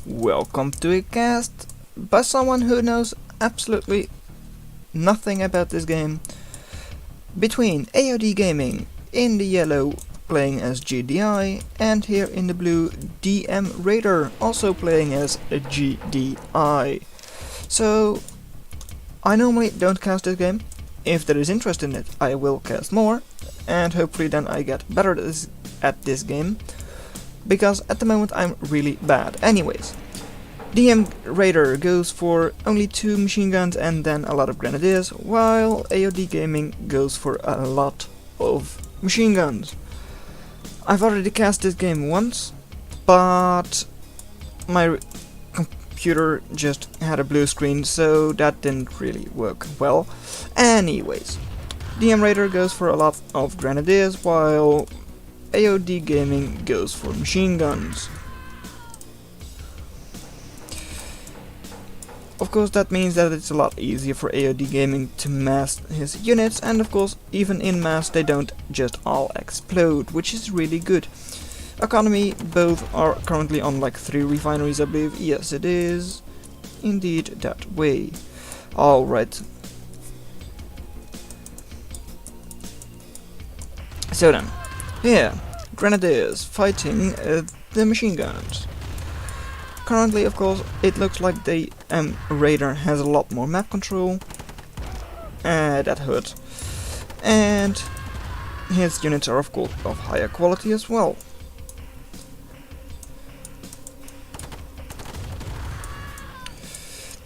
Welcome to a cast by someone who knows absolutely nothing about this game. Between AOD Gaming in the yellow playing as GDI and here in the blue DMraider also playing as a GDI. So I normally don't cast this game. If there is interest in it I will cast more and hopefully then I get better at this game. Because at the moment I'm really bad. Anyways, DMraider goes for only 2 machine guns and then a lot of grenadiers, while AOD Gaming goes for a lot of machine guns. I've already cast this game once, but my computer just had a blue screen, so that didn't really work well. Anyways, DMraider goes for a lot of grenadiers, while AOD Gaming goes for machine guns. Of course that means that it's a lot easier for AOD Gaming to mass his units, and of course even in mass they don't just all explode, which is really good. Economy, both are currently on like 3 refineries I believe. Yes, it is indeed that way. Alright. So then, here, grenadiers fighting the machine guns. Currently, of course, it looks like the Raider has a lot more map control. That hurt. And his units are of course of higher quality as well.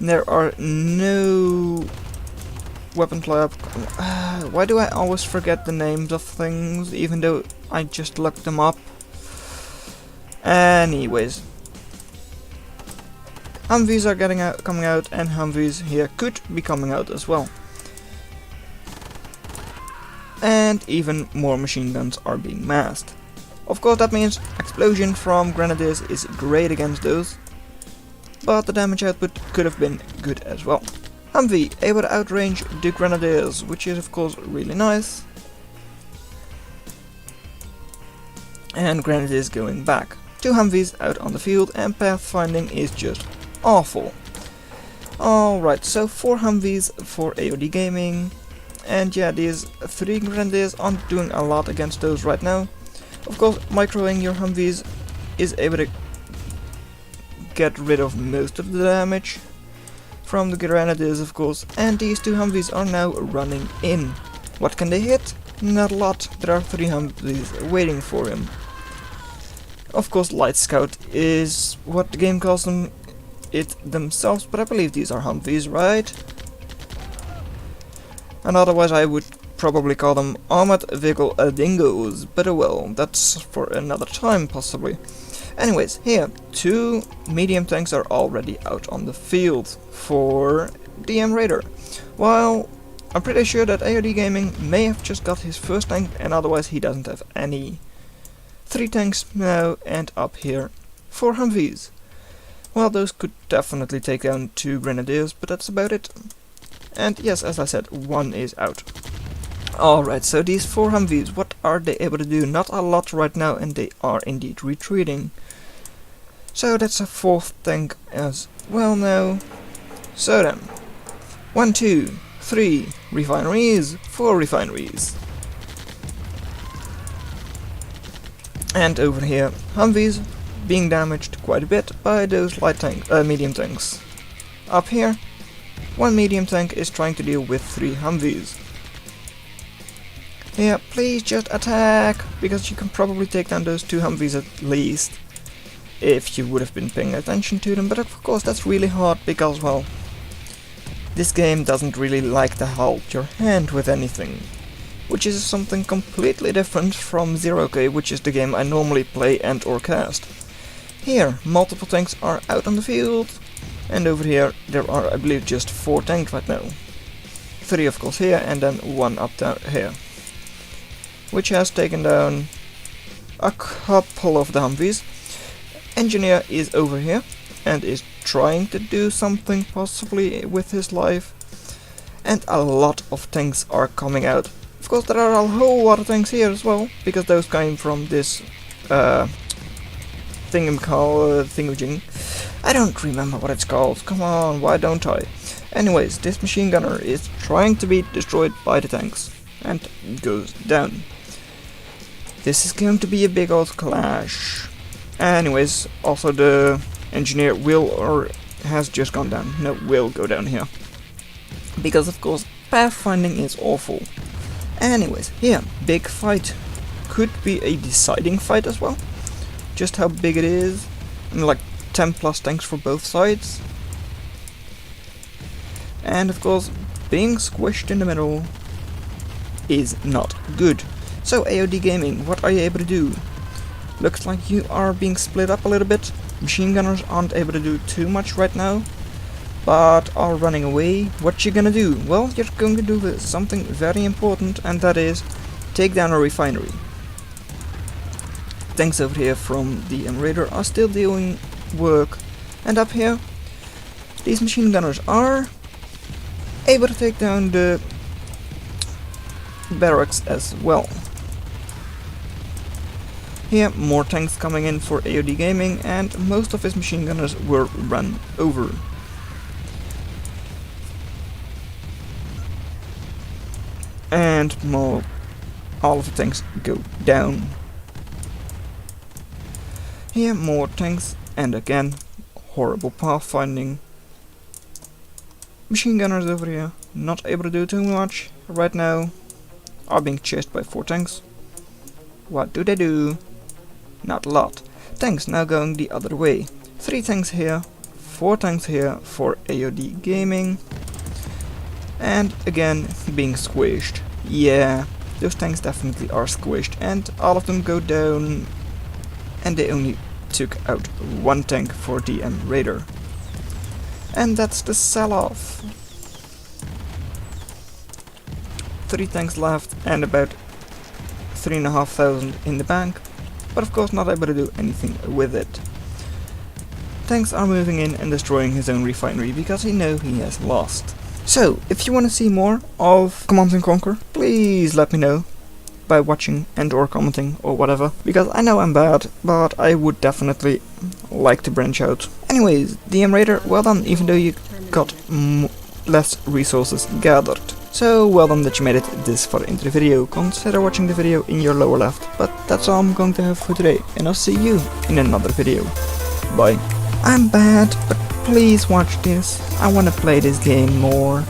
There are no weapon club. Why do I always forget the names of things, even though I just looked them up? Anyways, Humvees are coming out, and Humvees here could be coming out as well. And even more machine guns are being massed. Of course that means explosion from grenadiers is great against those, but the damage output could have been good as well. Humvee able to outrange the grenadiers, which is of course really nice. And grenadiers going back. 2 Humvees out on the field, and pathfinding is just awful. Alright, so 4 Humvees for AOD Gaming. And yeah, these 3 grenadiers aren't doing a lot against those right now. Of course, microing your Humvees is able to get rid of most of the damage from the grenadiers, of course, and these 2 Humvees are now running in. What can they hit? Not a lot. There are 3 Humvees waiting for him. Of course, Light Scout is what the game calls them themselves, but I believe these are Humvees, right? And otherwise I would probably call them Armored Vehicle Dingoes, but well, that's for another time possibly. Anyways, here, 2 medium tanks are already out on the field for DMraider, while I'm pretty sure that AOD Gaming may have just got his first tank, and otherwise he doesn't have any. 3 tanks now, and up here 4 Humvees. Well, those could definitely take down 2 grenadiers, but that's about it. And yes, as I said, 1 is out. Alright, so these 4 Humvees, what are they able to do? Not a lot right now, and they are indeed retreating. So that's a 4th tank as well now. So then, 1, 2, 3 refineries, 4 refineries. And over here, Humvees being damaged quite a bit by those medium tanks. Up here, 1 medium tank is trying to deal with 3 Humvees. Yeah, please just attack, because you can probably take down those 2 Humvees at least, if you would have been paying attention to them, but of course that's really hard because, well, this game doesn't really like to hold your hand with anything, which is something completely different from 0K, which is the game I normally play and or cast. Here, multiple tanks are out on the field, and over here there are, I believe, just 4 tanks right now. 3 of course here, and then 1 up down here, which has taken down a couple of the Humvees. Engineer is over here and is trying to do something possibly with his life, and a lot of tanks are coming out. Of course there are a whole lot of tanks here as well, because those came from this thingamajig. I don't remember what it's called. Come on, why don't I? Anyways, this machine gunner is trying to be destroyed by the tanks and goes down. This is going to be a big old clash. Anyways, also the engineer has just gone down. No, will go down here. Because of course, pathfinding is awful. Anyways, here, big fight. Could be a deciding fight as well. Just how big it is. And like 10 plus tanks for both sides. And of course, being squished in the middle is not good. So AOD Gaming, what are you able to do? Looks like you are being split up a little bit. Machine gunners aren't able to do too much right now, but are running away. What you gonna do? Well, you're going to do something very important, and that is take down a refinery. Tanks over here from the DMraider are still doing work, and up here these machine gunners are able to take down the barracks as well. Here, more tanks coming in for AOD Gaming, and most of his machine gunners were run over. And all of the tanks go down. Here, more tanks, and again, horrible pathfinding. Machine gunners over here, not able to do too much right now, are being chased by 4 tanks. What do they do? Not a lot. Tanks now going the other way. 3 tanks here, 4 tanks here for AOD Gaming. And again, being squished. Yeah, those tanks definitely are squished, and all of them go down. And they only took out 1 tank for the DMraider. And that's the sell-off. 3 tanks left and about 3,500 in the bank, but of course not able to do anything with it. Tanks are moving in and destroying his own refinery because he knows he has lost. So, if you want to see more of Command & Conquer, please let me know by watching and or commenting or whatever, because I know I'm bad, but I would definitely like to branch out. Anyways, DMraider, well done, even though you got less resources gathered. So well done that you made it this far into the video. Consider watching the video in your lower left, but that's all I'm going to have for today, and I'll see you in another video. Bye. I'm bad, but please watch this. I want to play this game more.